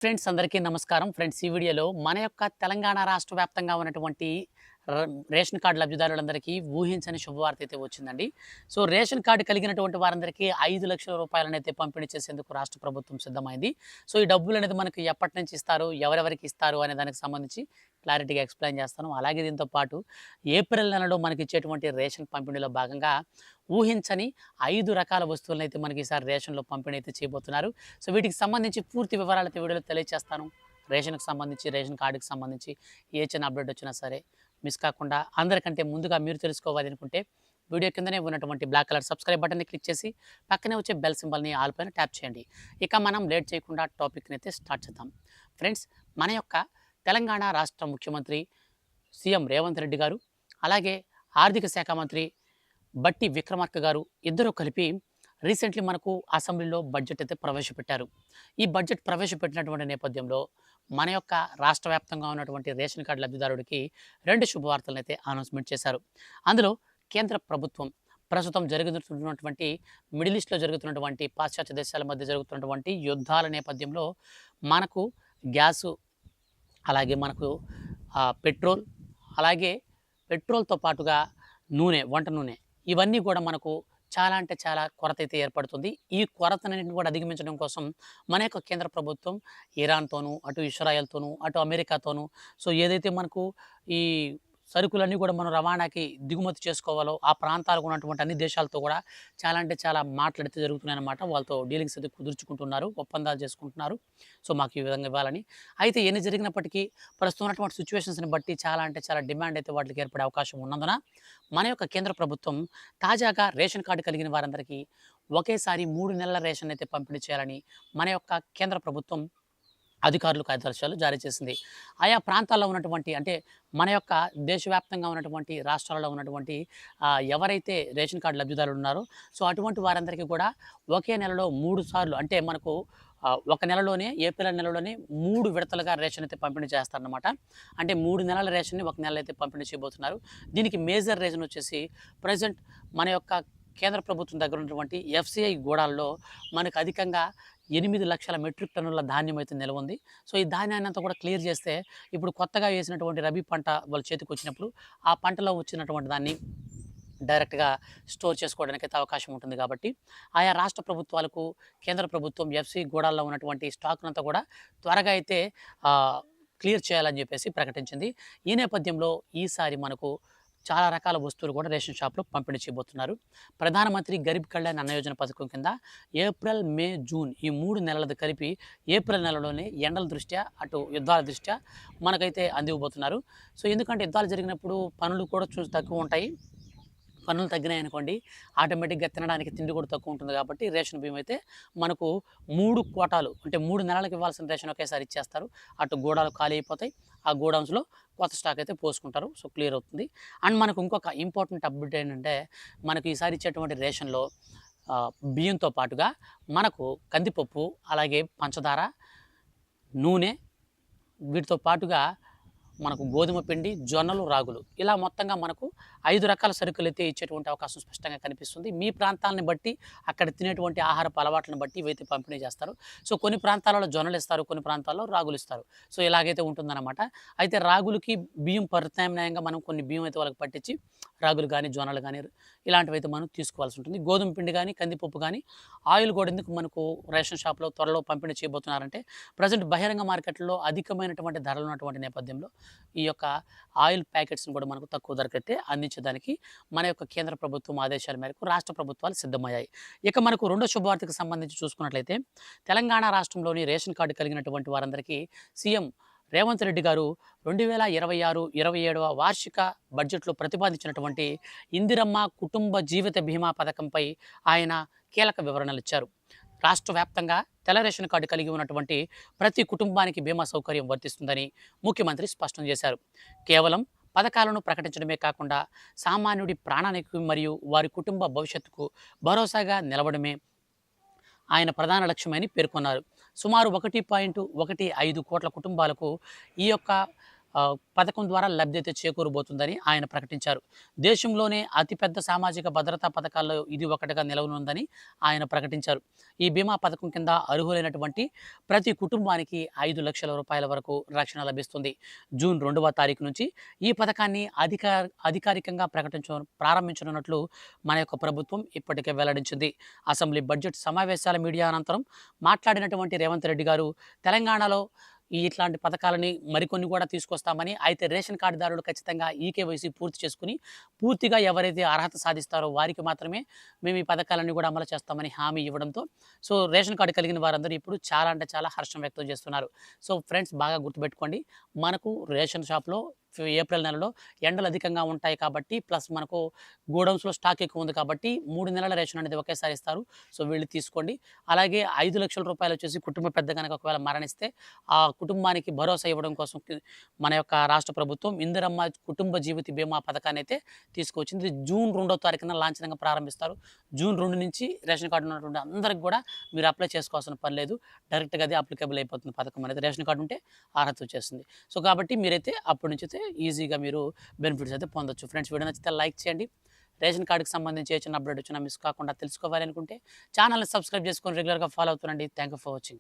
Friends అందరికీ నమస్కారం. Friends ఈ వీడియోలో మన యొక్క తెలంగాణ రాష్ట్ర వ్యాప్తంగా ఉన్నటువంటి ర రేషన్ కార్డ్ లబ్ధిదారులందరికీ ఊహించని శుభవార్త అయితే వచ్చిందండి. సో, రేషన్ కార్డ్ కలిగినటువంటి వారందరికీ రూ. 5,00,000 పంపిణీ చేసేందుకు రాష్ట్ర ప్రభుత్వం సిద్ధమైంది. సో, ఈ డబ్బులనేది మనకు ఎప్పటినుంచి ఇస్తారు, ఎవరెవరికి ఇస్తారు అనే దానికి సంబంధించి క్లారిటీగా ఎక్స్‌ప్లెయిన్ చేస్తాను. అలాగే దీంతో పాటు ఏప్రిల్ నెలలో మనకిచ్చేటువంటి రేషన్ పంపిణీలో భాగంగా ఊహించని 5 రకాల వస్తువులనైతే మనకి ఈసారి రేషన్‌లో పంపిణీ అయితే చేయబోతున్నారు. సో, వీటికి సంబంధించి పూర్తి వివరాలైతే వీడియోలో తెలియజేస్తాను. రేషన్‌కి సంబంధించి, రేషన్ కార్డ్‌కి సంబంధించి ఏ చిన్న అప్డేట్ వచ్చినా సరే మిస్ కాకుండా అందరికంటే ముందుగా మీరు తెలుసుకోవాలి అనుకుంటే వీడియో కిందనే ఉన్నటువంటి బ్లాక్ కలర్ సబ్స్క్రైబ్ బటన్‌ని క్లిక్ చేసి పక్కనే వచ్చే బెల్ సింబల్‌ని ఆల్ పైన ట్యాప్ చేయండి. ఇక మనం లేట్ చేయకుండా టాపిక్‌ని అయితే స్టార్ట్ చేద్దాం. ఫ్రెండ్స్, మన యొక్క తెలంగాణ రాష్ట్ర ముఖ్యమంత్రి సీఎం రేవంత్ రెడ్డి గారు, అలాగే ఆర్థిక శాఖ మంత్రి బట్టి విక్రమార్క గారు ఇద్దరూ కలిపి రీసెంట్లీ మనకు అసెంబ్లీలో బడ్జెట్ అయితే ప్రవేశపెట్టారు. ఈ బడ్జెట్ ప్రవేశపెట్టినటువంటి నేపథ్యంలో మన యొక్క రాష్ట్ర వ్యాప్తంగా ఉన్నటువంటి రేషన్ కార్డు లబ్ధిదారుడికి 2 శుభవార్తలను అయితే అనౌన్స్మెంట్ చేశారు. అందులో కేంద్ర ప్రభుత్వం ప్రస్తుతం జరుగుతున్నటువంటి మిడిల్ ఈస్ట్‌లో జరుగుతున్నటువంటి పాశ్చాత్య దేశాల మధ్య జరుగుతున్నటువంటి యుద్ధాల నేపథ్యంలో మనకు గ్యాసు, అలాగే మనకు పెట్రోల్, అలాగే పెట్రోల్‌తో పాటుగా నూనె, వంట నూనె ఇవన్నీ కూడా మనకు చాలా అంటే చాలా కొరతైతే ఏర్పడుతుంది. ఈ కొరతనన్నిటిని కూడా అధిగమించడం కోసం మన యొక్క కేంద్ర ప్రభుత్వం ఇరాన్‌తోనూ, అటు ఇజ్రాయెల్‌తోనూ, అటు అమెరికాతోనూ సో ఏదైతే మనకు ఈ సరుకులన్నీ కూడా మనం రవాణాకి దిగుమతి చేసుకోవాలో ఆ ప్రాంతాలకు ఉన్నటువంటి అన్ని దేశాలతో కూడా చాలా అంటే చాలా మాట్లాడితే జరుగుతున్నాయన్నమాట. వాళ్ళతో డీలింగ్స్ అయితే కుదుర్చుకుంటున్నారు, ఒప్పందాలు చేసుకుంటున్నారు. సో మాకు ఈ విధంగా ఇవ్వాలని. అయితే ఎన్ని జరిగినప్పటికీ ప్రస్తుతం ఉన్నటువంటి సిట్యుయేషన్స్‌ని బట్టి చాలా అంటే చాలా డిమాండ్ అయితే వాటికి ఏర్పడే అవకాశం ఉన్నందున మన యొక్క కేంద్ర ప్రభుత్వం తాజాగా రేషన్ కార్డు కలిగిన వారందరికీ ఒకేసారి 3 నెలల రేషన్ అయితే పంపిణీ చేయాలని మన యొక్క కేంద్ర ప్రభుత్వం అధికారులకు ఆదేశాలు జారీ చేసింది. ఆయా ప్రాంతాల్లో ఉన్నటువంటి అంటే మన యొక్క దేశవ్యాప్తంగా ఉన్నటువంటి రాష్ట్రాలలో ఉన్నటువంటి ఎవరైతే రేషన్ కార్డు లబ్ధిదారులు ఉన్నారో సో అటువంటి వారందరికీ కూడా ఒకే నెలలో 3 సార్లు అంటే మనకు ఒక నెలలోనే ఏప్రిల్ నెలలోనే 3 విడతలుగా రేషన్ అయితే పంపిణీ చేస్తారనమాట. అంటే 3 నెలల రేషన్‌ని ఒక నెల అయితే పంపిణీ చేయబోతున్నారు. దీనికి మేజర్ రీజన్ వచ్చేసి ప్రెజెంట్ మన యొక్క కేంద్ర ప్రభుత్వం దగ్గర ఉన్నటువంటి ఎఫ్‌సీఐ గూడాల్లో మనకు అధికంగా 8,00,000 మెట్రిక్ టన్నుల ధాన్యం అయితే నిల్వ ఉంది. సో, ఈ ధాన్యాన్నంతా కూడా క్లియర్ చేస్తే ఇప్పుడు కొత్తగా వేసినటువంటి రబీ పంట వాళ్ళ చేతికొచ్చినప్పుడు ఆ పంటలో వచ్చినటువంటి దాన్ని డైరెక్ట్‌గా స్టోర్ చేసుకోవడానికైతే అవకాశం ఉంటుంది కాబట్టి, ఆయా రాష్ట్ర ప్రభుత్వాలకు కేంద్ర ప్రభుత్వం ఎఫ్‌సీ గూడాల్లో ఉన్నటువంటి స్టాక్‌నంతా కూడా త్వరగా అయితే క్లియర్ చేయాలని చెప్పేసి ప్రకటించింది. ఈ నేపథ్యంలో ఈసారి మనకు చాలా రకాల వస్తువులు కూడా రేషన్ షాప్‌లో పంపిణీ చేయబోతున్నారు. ప్రధానమంత్రి గరీబ్ కళ్యాణ్ అన్న యోజన పథకం కింద ఏప్రిల్, మే, జూన్ ఈ 3 నెలలది కలిపి ఏప్రిల్ నెలలోనే ఎండల దృష్ట్యా, అటు యుద్ధాల దృష్ట్యా మనకైతే అందివ్వబోతున్నారు. సో, ఎందుకంటే యుద్ధాలు జరిగినప్పుడు పనులు కూడా తక్కువ ఉంటాయి. పన్నులు తగ్గినాయనుకోండి ఆటోమేటిక్‌గా తినడానికి తిండి కూడా తక్కువ ఉంటుంది కాబట్టి రేషన్ బియ్యం అయితే మనకు 3 కోటాలు అంటే 3 నెలలకు ఇవ్వాల్సిన రేషన్ ఒకేసారి ఇచ్చేస్తారు. అటు గోడాలు ఖాళీ అయిపోతాయి. ఆ గోడౌన్స్‌లో కొత్త స్టాక్ అయితే పోసుకుంటారు. సో క్లియర్ అవుతుంది. అండ్ మనకు ఇంకొక ఇంపార్టెంట్ అప్డేట్ ఏంటంటే మనకు ఈసారి ఇచ్చేటువంటి రేషన్‌లో బియ్యంతో పాటుగా మనకు కందిపప్పు, అలాగే పంచదార, నూనె వీటితో పాటుగా మనకు గోధుమ పిండి, జొన్నలు, రాగులు ఇలా మొత్తంగా మనకు 5 రకాల సరుకులైతే ఇచ్చేటువంటి అవకాశం స్పష్టంగా కనిపిస్తుంది. మీ ప్రాంతాలను బట్టి, అక్కడ తినేటువంటి ఆహారపు అలవాట్లను బట్టి ఇవైతే పంపిణీ చేస్తారు. సో, కొన్ని ప్రాంతాలలో జొన్నలు ఇస్తారు, కొన్ని ప్రాంతాల్లో రాగులు ఇస్తారు. సో, ఇలాగైతే ఉంటుందన్నమాట. అయితే రాగులకి బియ్యం ప్రత్యామ్నాయంగా మనం కొన్ని బియ్యం అయితే వాళ్ళకి పట్టించి రాగులు గానీ, జొన్నలు గానీ ఇలాంటివైతే మనం తీసుకోవాల్సి ఉంటుంది. గోధుమ పిండి గానీ, కందిపప్పు గానీ, ఆయిల్ కూడా ఎందుకు మనకు రేషన్ షాప్‌లో త్వరలో పంపిణీ చేయబోతున్నారంటే ప్రజెంట్ బహిరంగ మార్కెట్‌లో అధికమైనటువంటి ధరలు ఉన్నటువంటి నేపథ్యంలో ఈ యొక్క ఆయిల్ ప్యాకెట్స్‌ని కూడా మనకు తక్కువ ధరకైతే అందించడానికి మన యొక్క కేంద్ర ప్రభుత్వం ఆదేశాల మేరకు రాష్ట్ర ప్రభుత్వాలు సిద్ధమయ్యాయి. ఇక మనకు రెండో శుభవార్తకు సంబంధించి చూసుకున్నట్లయితే తెలంగాణ రాష్ట్రంలోని రేషన్ కార్డు కలిగినటువంటి వారందరికీ సీఎం రేవంత్ రెడ్డి గారు 2026, 27వ వార్షిక బడ్జెట్‌లో ప్రతిపాదించినటువంటి ఇందిరమ్మ కుటుంబ జీవిత బీమా పథకంపై ఆయన కీలక వివరణలిచ్చారు. రాష్ట్ర వ్యాప్తంగా తెల్ల రేషన్ కార్డు కలిగి ఉన్నటువంటి ప్రతి కుటుంబానికి బీమా సౌకర్యం వర్తిస్తుందని ముఖ్యమంత్రి స్పష్టం చేశారు. కేవలం పథకాలను ప్రకటించడమే కాకుండా సామాన్యుడి ప్రాణానికి మరియు వారి కుటుంబ భవిష్యత్తుకు భరోసాగా నిలవడమే ఆయన ప్రధాన లక్ష్యమని పేర్కొన్నారు. సుమారు 1.15 కోట్ల కుటుంబాలకు ఈ యొక్క పథకం ద్వారా లబ్ధి అయితే చేకూరబోతుందని ఆయన ప్రకటించారు. దేశంలోనే అతిపెద్ద సామాజిక భద్రతా పథకాల్లో ఇది ఒకటిగా నిలవనుందని ఆయన ప్రకటించారు. ఈ బీమా పథకం కింద అర్హులైనటువంటి ప్రతి కుటుంబానికి 5 లక్షల రూపాయల వరకు రక్షణ లభిస్తుంది. జూన్ 2వ తారీఖు నుంచి ఈ పథకాన్ని అధికారికంగా ప్రారంభించనున్నట్లు మన యొక్క ప్రభుత్వం ఇప్పటికే వెల్లడించింది. అసెంబ్లీ బడ్జెట్ సమావేశాల మీడియా అనంతరం మాట్లాడినటువంటి రేవంత్ రెడ్డి గారు తెలంగాణలో ఇట్లాంటి పథకాలని మరికొన్ని కూడా తీసుకొస్తామని, అయితే రేషన్ కార్డుదారులు ఖచ్చితంగా ఈకేవైసీ పూర్తి చేసుకుని పూర్తిగా ఎవరైతే అర్హత సాధిస్తారో వారికి మాత్రమే మేము ఈ పథకాలన్నీ కూడా అమలు చేస్తామని హామీ ఇవ్వడంతో సో రేషన్ కార్డు కలిగిన వారందరూ ఇప్పుడు చాలా అంటే చాలా హర్షం వ్యక్తం చేస్తున్నారు. సో ఫ్రెండ్స్ బాగా గుర్తుపెట్టుకోండి, మనకు రేషన్ షాప్లో ఏప్రిల్ నెలలో ఎండలు అధికంగా ఉంటాయి కాబట్టి ప్లస్ మనకు గోడౌన్స్లో స్టాక్ ఎక్కువ ఉంది కాబట్టి 3 నెలల రేషన్ అనేది ఒకేసారి ఇస్తారు. సో వీళ్ళు తీసుకోండి. అలాగే 5 లక్షల రూపాయలు వచ్చేసి కుటుంబ పెద్ద కనుక ఒకవేళ మరణిస్తే ఆ కుటుంబానికి భరోసా ఇవ్వడం కోసం మన యొక్క రాష్ట్ర ప్రభుత్వం ఇందిరమ్మ కుటుంబ జీవిత బీమా పథకాన్ని అయితే తీసుకొచ్చింది. జూన్ 2వ తారీఖున లాంఛనంగా ప్రారంభిస్తారు. జూన్ 2 నుంచి రేషన్ కార్డు ఉన్నటువంటి అందరికి కూడా మీరు అప్లై చేసుకోవాల్సిన పని లేదు. డైరెక్ట్గా అది అప్లికేబుల్ అయిపోతుంది పథకం అనేది. రేషన్ కార్డు ఉంటే అర్హత వచ్చేస్తుంది. సో కాబట్టి మీరైతే అప్పటి నుంచి అయితే ఈజీగా మీరు బెనిఫిట్స్ అయితే పొందొచ్చు. ఫ్రెండ్స్ వీడియో నచ్చితే లైక్ చేయండి. రేషన్ కార్డుకి సంబంధించి ఏ చిన్న అప్డేట్ వచ్చినా మిస్ కాకుండా తెలుసుకోవాలి అనుకుంటే ఛానల్ని సబ్స్క్రైబ్ చేసుకొని రెగ్యులర్గా ఫాలో అవుతుండండి. Thank you for watching.